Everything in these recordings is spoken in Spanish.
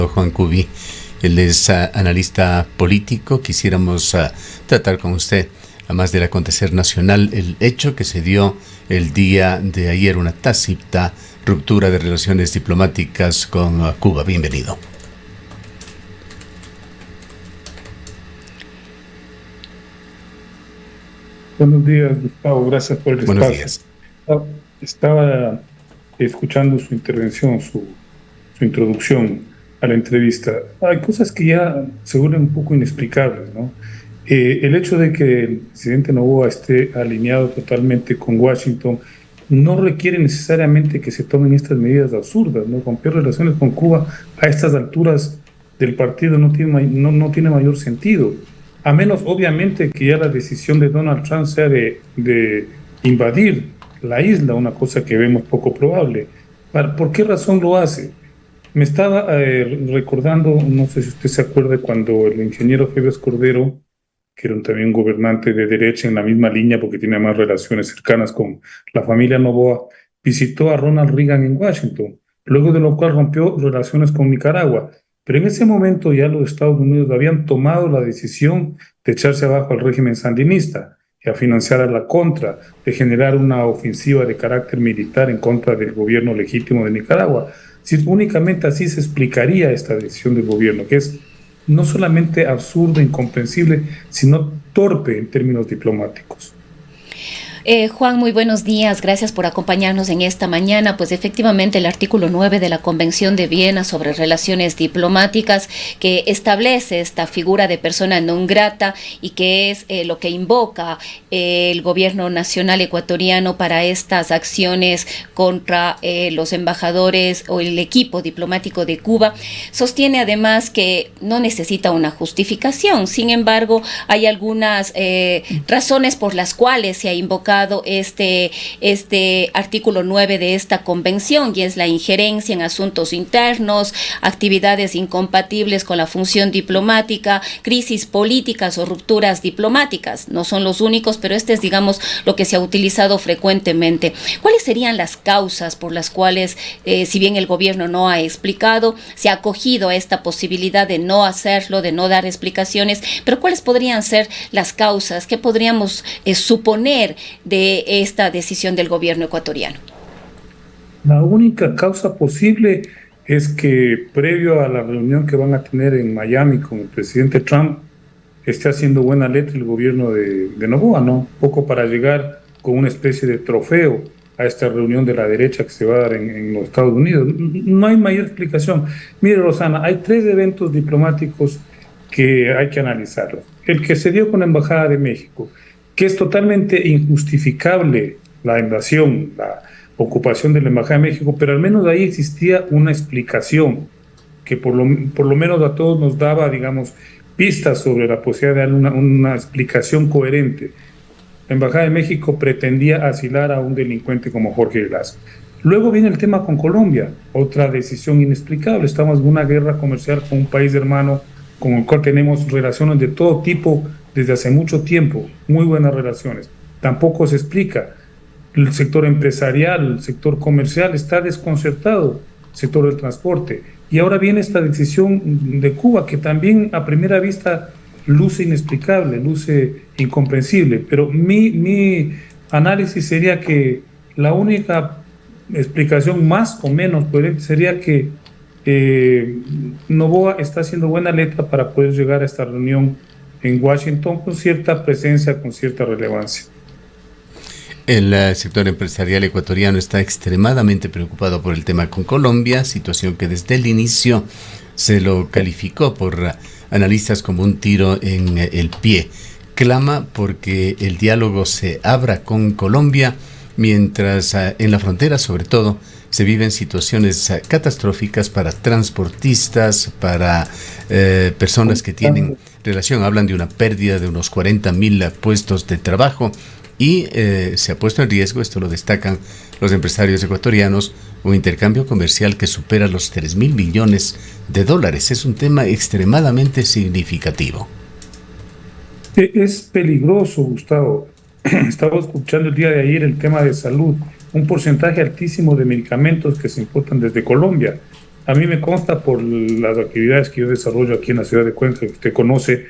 amigo Juan Cubi. Él es analista político. Quisiéramos tratar con usted, además del acontecer nacional, el hecho que se dio el día de ayer, una tácita ruptura de relaciones diplomáticas con Cuba. Bienvenido. Buenos días, Gustavo. Gracias por el espacio. Buenos días. Estaba escuchando su intervención, su introducción a la entrevista. Hay cosas que ya se vuelven un poco inexplicables, ¿no? El hecho de que el presidente Noboa esté alineado totalmente con Washington no requiere necesariamente que se tomen estas medidas absurdas, ¿no? Romper relaciones con Cuba a estas alturas del partido no tiene mayor sentido. A menos, obviamente, que ya la decisión de Donald Trump sea de invadir la isla, una cosa que vemos poco probable. ¿Por qué razón lo hace? Me estaba recordando, no sé si usted se acuerda, cuando el ingeniero Febres Cordero, que era también un gobernante de derecha en la misma línea porque tiene más relaciones cercanas con la familia Noboa, visitó a Ronald Reagan en Washington, luego de lo cual rompió relaciones con Nicaragua. Pero en ese momento ya los Estados Unidos habían tomado la decisión de echarse abajo al régimen sandinista y a financiar a la contra, de generar una ofensiva de carácter militar en contra del gobierno legítimo de Nicaragua. Si únicamente así se explicaría esta decisión del gobierno, que es no solamente absurdo, incomprensible, sino torpe en términos diplomáticos. Juan, muy buenos días. Gracias por acompañarnos en esta mañana. Pues efectivamente el artículo 9 de la Convención de Viena sobre relaciones diplomáticas, que establece esta figura de persona non grata y que es lo que invoca el gobierno nacional ecuatoriano para estas acciones contra los embajadores o el equipo diplomático de Cuba, sostiene además que no necesita una justificación. Sin embargo, hay algunas razones por las cuales se ha invocado este artículo 9 de esta convención, y es la injerencia en asuntos internos, actividades incompatibles con la función diplomática, crisis políticas o rupturas diplomáticas. No son los únicos, pero este es, digamos, lo que se ha utilizado frecuentemente. ¿Cuáles serían las causas por las cuales, si bien el gobierno no ha explicado, se ha acogido a esta posibilidad de no hacerlo, de no dar explicaciones? Pero ¿cuáles podrían ser las causas? ¿Qué podríamos suponer de esta decisión del gobierno ecuatoriano? La única causa posible es que previo a la reunión que van a tener en Miami con el presidente Trump, esté haciendo buena letra el gobierno de Noboa, ¿no? Un poco para llegar con una especie de trofeo a esta reunión de la derecha que se va a dar en los Estados Unidos. No hay mayor explicación. Mire, Rosana, hay 3 eventos diplomáticos que hay que analizarlos. El que se dio con la Embajada de México, que es totalmente injustificable la invasión, la ocupación de la Embajada de México, pero al menos ahí existía una explicación que por lo menos a todos nos daba, digamos, pistas sobre la posibilidad de dar una explicación coherente. La Embajada de México pretendía asilar a un delincuente como Jorge Glass. Luego viene el tema con Colombia, otra decisión inexplicable. Estamos en una guerra comercial con un país hermano con el cual tenemos relaciones de todo tipo desde hace mucho tiempo, muy buenas relaciones. Tampoco se explica. El sector empresarial, el sector comercial está desconcertado, el sector del transporte. Y ahora viene esta decisión de Cuba, que también a primera vista luce inexplicable, luce incomprensible. Pero mi análisis sería que la única explicación más o menos coherente sería que Noboa está haciendo buena letra para poder llegar a esta reunión en Washington con cierta presencia, con cierta relevancia. El sector empresarial ecuatoriano está extremadamente preocupado por el tema con Colombia, situación que desde el inicio se lo calificó por analistas como un tiro en el pie. Clama porque el diálogo se abra con Colombia, mientras en la frontera, sobre todo, se viven situaciones catastróficas para transportistas, para personas que tienen relación. Hablan de una pérdida de unos 40,000 puestos de trabajo y se ha puesto en riesgo, esto lo destacan los empresarios ecuatorianos, un intercambio comercial que supera los 3,000 millones de dólares. Es un tema extremadamente significativo. Es peligroso, Gustavo. Estaba escuchando el día de ayer el tema de salud. Un porcentaje altísimo de medicamentos que se importan desde Colombia. A mí me consta por las actividades que yo desarrollo aquí en la ciudad de Cuenca, que usted conoce,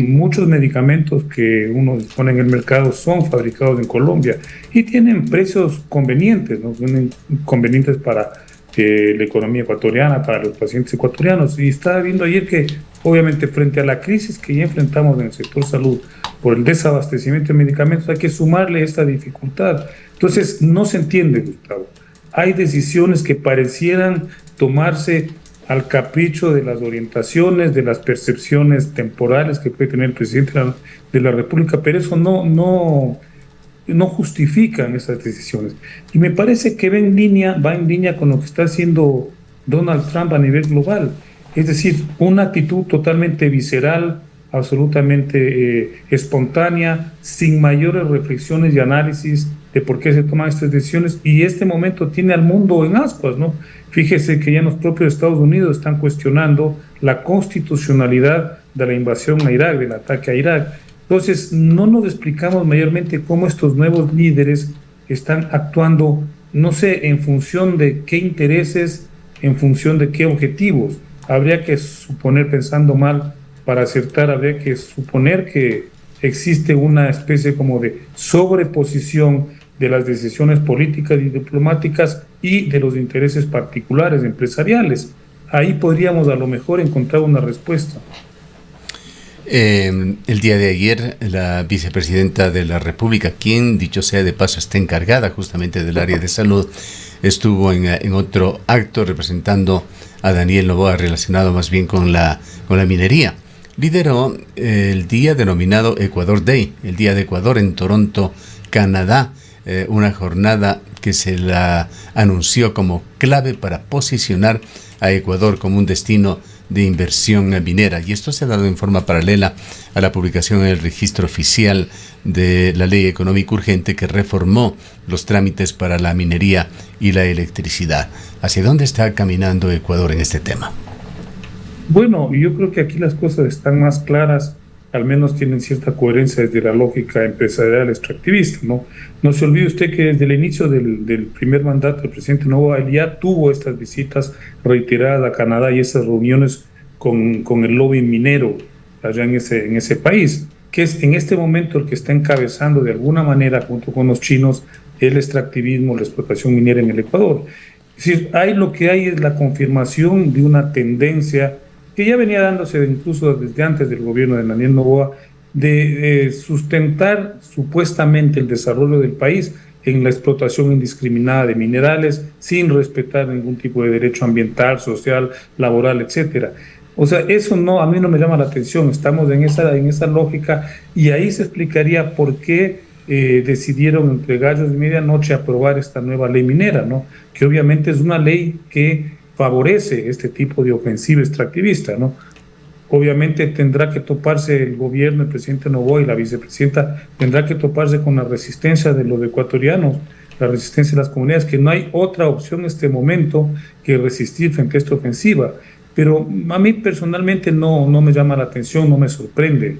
muchos medicamentos que uno dispone en el mercado son fabricados en Colombia y tienen precios convenientes, ¿no? Son convenientes para la economía ecuatoriana, para los pacientes ecuatorianos. Y estaba viendo ayer que, obviamente, frente a la crisis que ya enfrentamos en el sector salud por el desabastecimiento de medicamentos, hay que sumarle esta dificultad. Entonces, no se entiende, Gustavo. Hay decisiones que parecieran tomarse al capricho de las orientaciones, de las percepciones temporales que puede tener el presidente de la República, pero eso no justifican esas decisiones. Y me parece que va en línea con lo que está haciendo Donald Trump a nivel global. Es decir, una actitud totalmente visceral, absolutamente espontánea, sin mayores reflexiones y análisis de por qué se toman estas decisiones. Y este momento tiene al mundo en ascuas, ¿no? Fíjese que ya en los propios Estados Unidos están cuestionando la constitucionalidad de la invasión a Irak, del ataque a Irak. Entonces, no nos explicamos mayormente cómo estos nuevos líderes están actuando, no sé, en función de qué intereses, en función de qué objetivos. Habría que suponer, pensando mal, para acertar, habría que suponer que existe una especie como de sobreposición de las decisiones políticas y diplomáticas y de los intereses particulares empresariales. Ahí podríamos a lo mejor encontrar una respuesta. El día de ayer, la vicepresidenta de la República, quien, dicho sea de paso, está encargada justamente del área de salud, estuvo en otro acto representando a Daniel Noboa, relacionado más bien con la minería. Lideró el día denominado Ecuador Day, el Día de Ecuador en Toronto, Canadá, una jornada que se la anunció como clave para posicionar a Ecuador como un destino de inversión minera, y esto se ha dado en forma paralela a la publicación en el registro oficial de la Ley Económica Urgente que reformó los trámites para la minería y la electricidad. ¿Hacia dónde está caminando Ecuador en este tema? Bueno, yo creo que aquí las cosas están más claras, al menos tienen cierta coherencia desde la lógica empresarial extractivista, ¿no? No se olvide usted que desde el inicio del primer mandato del presidente Noboa, él ya tuvo estas visitas reiteradas a Canadá y esas reuniones con el lobby minero allá en ese país, que es en este momento el que está encabezando de alguna manera, junto con los chinos, el extractivismo, la explotación minera en el Ecuador. Es decir, lo que hay es la confirmación de una tendencia que ya venía dándose incluso desde antes del gobierno de Daniel Noboa, de sustentar supuestamente el desarrollo del país en la explotación indiscriminada de minerales, sin respetar ningún tipo de derecho ambiental, social, laboral, etcétera. O sea, eso a mí no me llama la atención. Estamos en esa lógica, y ahí se explicaría por qué decidieron entre gallos de medianoche aprobar esta nueva ley minera, ¿no? Que obviamente es una ley que favorece este tipo de ofensiva extractivista, ¿no? Obviamente tendrá que toparse el gobierno, el presidente Noboa y la vicepresidenta, tendrá que toparse con la resistencia de los ecuatorianos, la resistencia de las comunidades, que no hay otra opción en este momento que resistir frente a esta ofensiva. Pero a mí personalmente no me llama la atención, no me sorprende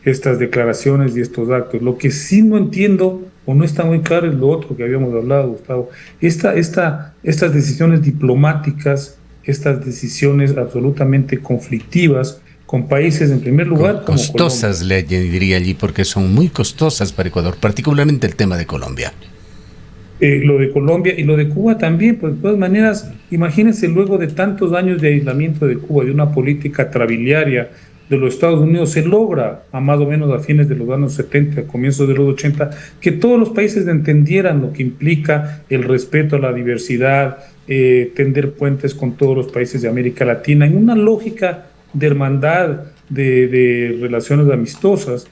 estas declaraciones y estos actos. Lo que sí no entiendo o no está muy claro es lo otro que habíamos hablado, Gustavo. Estas decisiones diplomáticas, estas decisiones absolutamente conflictivas con países, en primer lugar, como costosas, le diría allí, porque son muy costosas para Ecuador, particularmente el tema de Colombia. Lo de Colombia y lo de Cuba también, pues de todas maneras, imagínense, luego de tantos años de aislamiento de Cuba, de una política trabiliaria de los Estados Unidos, se logra a más o menos a fines de los años 70, a comienzos de los 80, que todos los países entendieran lo que implica el respeto a la diversidad, tender puentes con todos los países de América Latina, en una lógica de hermandad, de relaciones amistosas,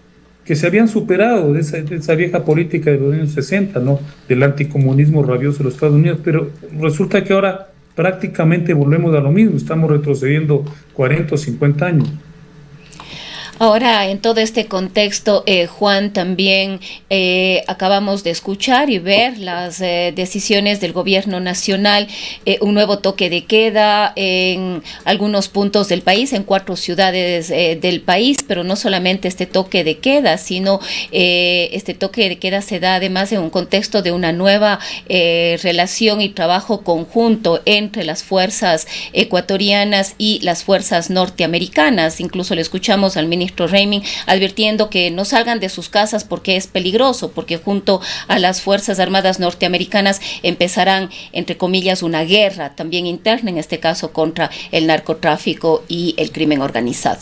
que se habían superado de esa vieja política de los años 60, ¿no? Del anticomunismo rabioso de los Estados Unidos, pero resulta que ahora prácticamente volvemos a lo mismo, estamos retrocediendo 40 o 50 años. Ahora, en todo este contexto, Juan, también acabamos de escuchar y ver las decisiones del gobierno nacional, un nuevo toque de queda en algunos puntos del país, en 4 ciudades del país, pero no solamente este toque de queda, sino este toque de queda se da además en un contexto de una nueva relación y trabajo conjunto entre las fuerzas ecuatorianas y las fuerzas norteamericanas. Incluso le escuchamos al ministro Raming advirtiendo que no salgan de sus casas porque es peligroso, porque junto a las Fuerzas Armadas norteamericanas empezarán, entre comillas, una guerra también interna, en este caso contra el narcotráfico y el crimen organizado.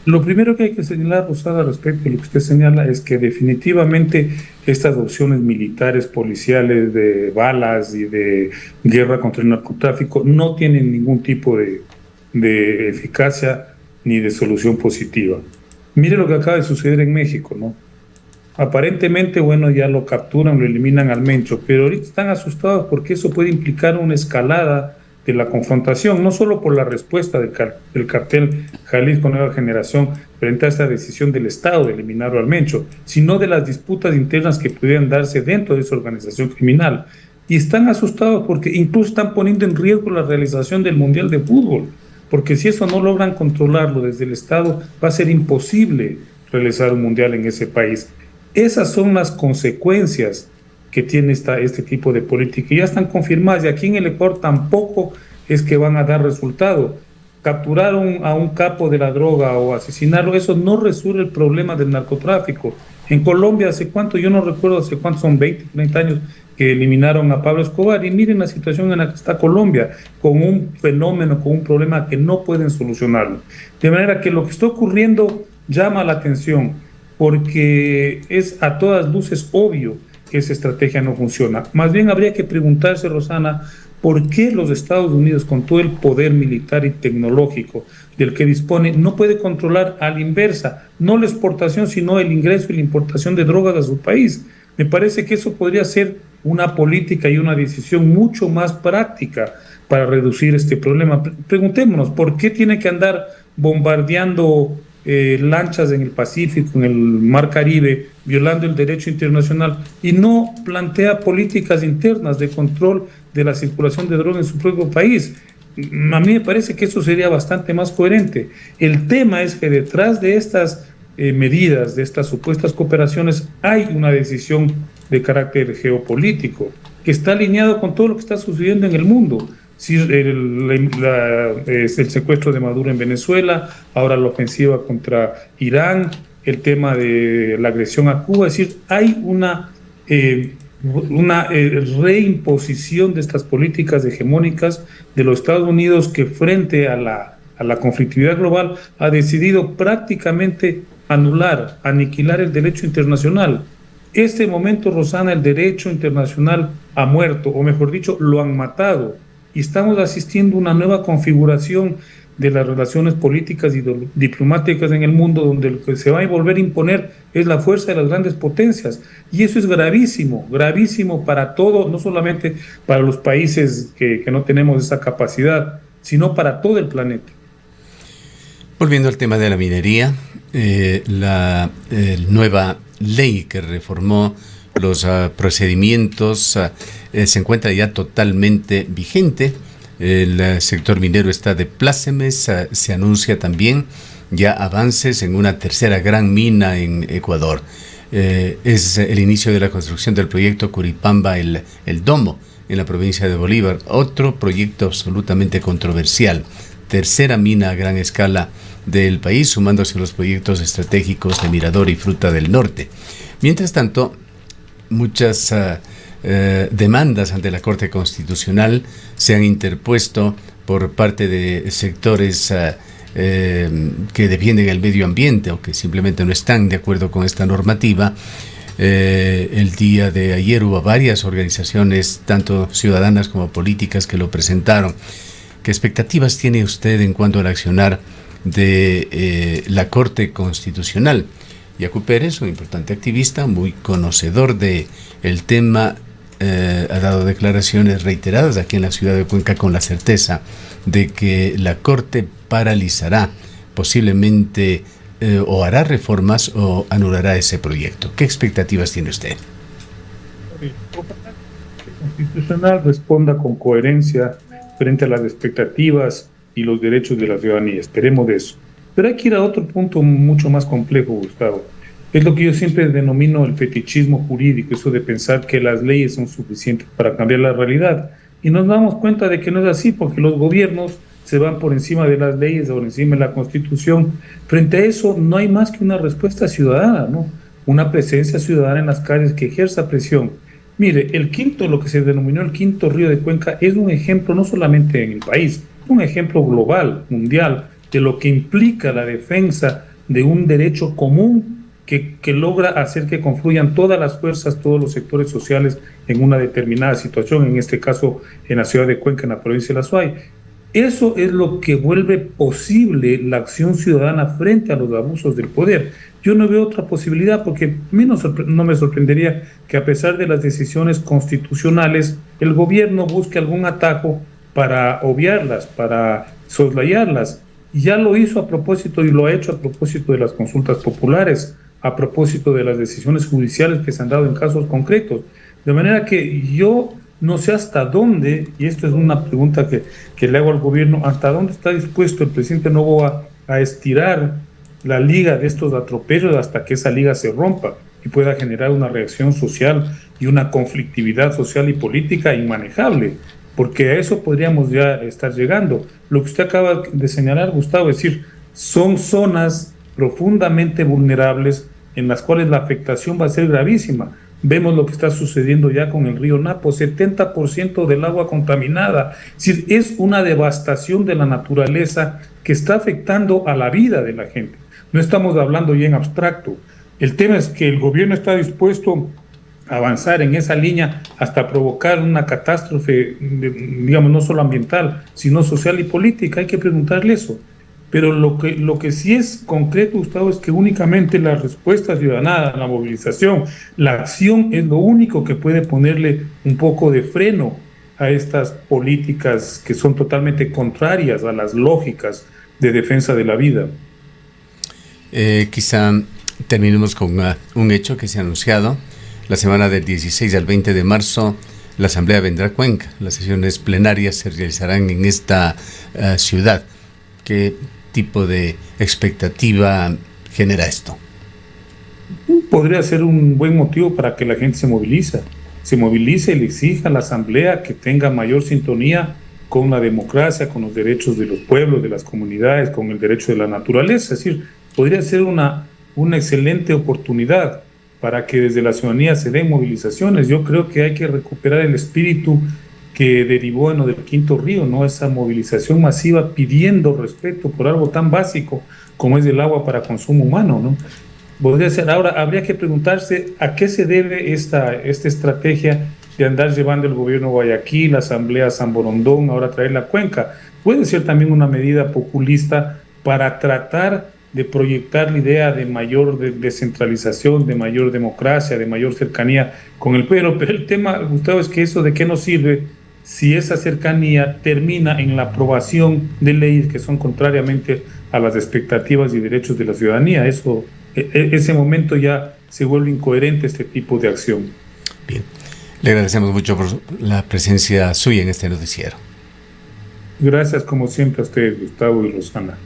Lo primero que hay que señalar, Rosada, respecto a lo que usted señala, es que definitivamente estas opciones militares, policiales, de balas y de guerra contra el narcotráfico no tienen ningún tipo de eficacia ni de solución positiva. Mire lo que acaba de suceder en México, ¿no? Aparentemente, bueno, ya lo capturan, lo eliminan al Mencho, pero ahorita están asustados porque eso puede implicar una escalada de la confrontación, no solo por la respuesta del cartel Jalisco Nueva Generación frente a esta decisión del Estado de eliminarlo al Mencho, sino de las disputas internas que pudieran darse dentro de esa organización criminal. Y están asustados porque incluso están poniendo en riesgo la realización del Mundial de Fútbol, porque si eso no logran controlarlo desde el Estado, va a ser imposible realizar un mundial en ese país. Esas son las consecuencias que tiene este tipo de política, y ya están confirmadas, y aquí en el Ecuador tampoco es que van a dar resultado. Capturar a un capo de la droga o asesinarlo, eso no resuelve el problema del narcotráfico. En Colombia, ¿hace cuánto? Yo no recuerdo hace cuánto, son 20, 30 años que eliminaron a Pablo Escobar, y miren la situación en la que está Colombia, con un fenómeno, con un problema que no pueden solucionarlo. De manera que lo que está ocurriendo llama la atención, porque es a todas luces obvio que esa estrategia no funciona. Más bien habría que preguntarse, Rosana, ¿por qué los Estados Unidos, con todo el poder militar y tecnológico del que dispone, no puede controlar a la inversa, no la exportación, sino el ingreso y la importación de drogas a su país? Me parece que eso podría ser una política y una decisión mucho más práctica para reducir este problema. Preguntémonos, ¿por qué tiene que andar bombardeando lanchas en el Pacífico, en el Mar Caribe, violando el derecho internacional, y no plantea políticas internas de control de la circulación de drogas en su propio país? A mí me parece que eso sería bastante más coherente. El tema es que detrás de estas medidas, de estas supuestas cooperaciones, hay una decisión de carácter geopolítico que está alineado con todo lo que está sucediendo en el mundo. Sí, el secuestro de Maduro en Venezuela, ahora la ofensiva contra Irán, el tema de la agresión a Cuba. Es decir, hay una reimposición de estas políticas hegemónicas de los Estados Unidos, que frente a la conflictividad global ha decidido prácticamente anular, aniquilar el derecho internacional. Este momento, Rosana, el derecho internacional ha muerto, o mejor dicho, lo han matado. Y estamos asistiendo a una nueva configuración de las relaciones políticas y diplomáticas en el mundo, donde lo que se va a volver a imponer es la fuerza de las grandes potencias. Y eso es gravísimo, gravísimo para todo, no solamente para los países que no tenemos esa capacidad, sino para todo el planeta. Volviendo al tema de la minería, la nueva ley que reformó los procedimientos se encuentra ya totalmente vigente. El sector minero está de plácemes. Se anuncia también ya avances en una tercera gran mina en Ecuador. Es el inicio de la construcción del proyecto Curipamba, el Domo, en la provincia de Bolívar. Otro proyecto absolutamente controversial. Tercera mina a gran escala del país, sumándose a los proyectos estratégicos de Mirador y Fruta del Norte. Mientras tanto, muchas demandas ante la Corte Constitucional se han interpuesto por parte de sectores que defienden el medio ambiente o que simplemente no están de acuerdo con esta normativa. El día de ayer hubo varias organizaciones, tanto ciudadanas como políticas, que lo presentaron. ¿Qué expectativas tiene usted en cuanto al accionar de la Corte Constitucional? Yacu Pérez, un importante activista, muy conocedor del tema, ha dado declaraciones reiteradas aquí en la ciudad de Cuenca con la certeza de que la Corte paralizará posiblemente o hará reformas o anulará ese proyecto. ¿Qué expectativas tiene usted? El Constitucional responda con coherencia frente a las expectativas y los derechos de la ciudadanía. Esperemos de eso. Pero hay que ir a otro punto mucho más complejo, Gustavo. Es lo que yo siempre denomino el fetichismo jurídico, eso de pensar que las leyes son suficientes para cambiar la realidad. Y nos damos cuenta de que no es así, porque los gobiernos se van por encima de las leyes, por encima de la Constitución. Frente a eso no hay más que una respuesta ciudadana, ¿no? Una presencia ciudadana en las calles que ejerza presión. Mire, lo que se denominó el quinto río de Cuenca es un ejemplo no solamente en el país, un ejemplo global, mundial, de lo que implica la defensa de un derecho común que logra hacer que confluyan todas las fuerzas, todos los sectores sociales en una determinada situación, en este caso en la ciudad de Cuenca, en la provincia de La Suay. Eso es lo que vuelve posible la acción ciudadana frente a los abusos del poder. Yo no veo otra posibilidad, porque a mí no me sorprendería que, a pesar de las decisiones constitucionales, el gobierno busque algún atajo para obviarlas, para soslayarlas. Ya lo hizo a propósito, y lo ha hecho a propósito de las consultas populares, a propósito de las decisiones judiciales que se han dado en casos concretos. De manera que yo no sé hasta dónde, y esto es una pregunta que le hago al gobierno, hasta dónde está dispuesto el presidente Noboa a estirar la liga de estos atropellos hasta que esa liga se rompa y pueda generar una reacción social y una conflictividad social y política inmanejable, porque a eso podríamos ya estar llegando. Lo que usted acaba de señalar, Gustavo, es decir, son zonas profundamente vulnerables en las cuales la afectación va a ser gravísima. Vemos lo que está sucediendo ya con el río Napo, 70% del agua contaminada. Es decir, es una devastación de la naturaleza que está afectando a la vida de la gente. No estamos hablando ya en abstracto. El tema es que el gobierno está dispuesto a avanzar en esa línea hasta provocar una catástrofe, digamos, no solo ambiental, sino social y política. Hay que preguntarle eso. Pero lo que sí es concreto, Gustavo, es que únicamente la respuesta ciudadana, la movilización, la acción es lo único que puede ponerle un poco de freno a estas políticas que son totalmente contrarias a las lógicas de defensa de la vida. Quizá terminemos con un hecho que se ha anunciado. La semana del 16 al 20 de marzo, la Asamblea vendrá a Cuenca. Las sesiones plenarias se realizarán en esta ciudad. ¿Qué tipo de expectativa genera esto? Podría ser un buen motivo para que la gente se movilice y le exija a la Asamblea que tenga mayor sintonía con la democracia, con los derechos de los pueblos, de las comunidades, con el derecho de la naturaleza. Es decir, podría ser una excelente oportunidad para que desde la ciudadanía se den movilizaciones. Yo creo que hay que recuperar el espíritu que derivó en lo del Quinto Río, ¿no? Esa movilización masiva pidiendo respeto por algo tan básico como es el agua para consumo humano, ¿no? Podría ser. Ahora, habría que preguntarse a qué se debe esta estrategia de andar llevando el gobierno a Guayaquil, la Asamblea a San Borondón, ahora traer la Cuenca. Puede ser también una medida populista para tratar de proyectar la idea de mayor descentralización, de mayor democracia, de mayor cercanía con el pueblo. Pero el tema, Gustavo, es que eso de qué nos sirve si esa cercanía termina en la aprobación de leyes que son contrariamente a las expectativas y derechos de la ciudadanía. Ese momento ya se vuelve incoherente este tipo de acción. Bien, le agradecemos mucho por la presencia suya en este noticiero. Gracias, como siempre, a ustedes, Gustavo y Rosana.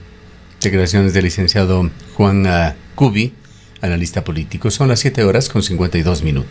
Declaraciones del licenciado Juan Cubi, analista político. Son las 7:52 minutos.